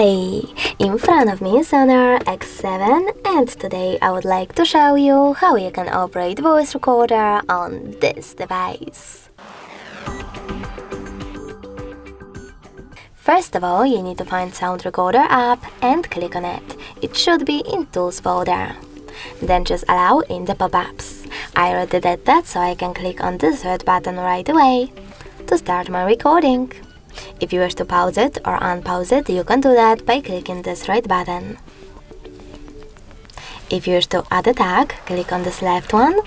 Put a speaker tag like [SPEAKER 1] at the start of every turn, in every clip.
[SPEAKER 1] Hey, in front of me is Honor X7 and today I would like to show you how you can operate voice recorder on this device. First of all, you need to find Sound Recorder app and click on it. It should be in Tools folder. Then just allow in the pop-ups. I already did that, so I can click on this red button right away to start my recording. If you wish to pause it or unpause it, you can do that by clicking this right button. If you wish to add a tag, click on this left one.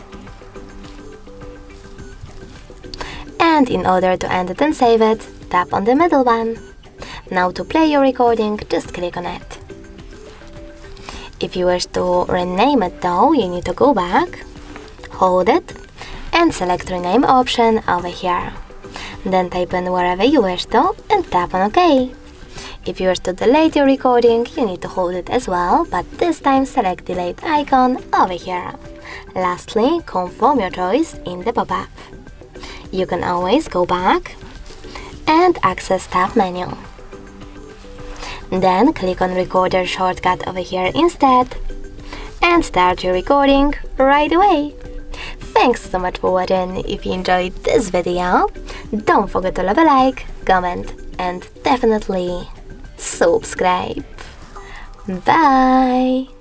[SPEAKER 1] And in order to end it and save it, tap on the middle one. Now to play your recording, just click on it. If you wish to rename it though, you need to go back, hold it, and select rename option over here. Then type in wherever you wish to and tap on OK. If you wish to delete your recording, you need to hold it as well, but this time select delete icon over here. Lastly, confirm your choice in the pop-up. You can always go back and access tab menu. Then click on recorder shortcut over here instead and start your recording right away. Thanks so much for watching. If you enjoyed this video, don't forget to leave a like, comment and definitely subscribe. Bye!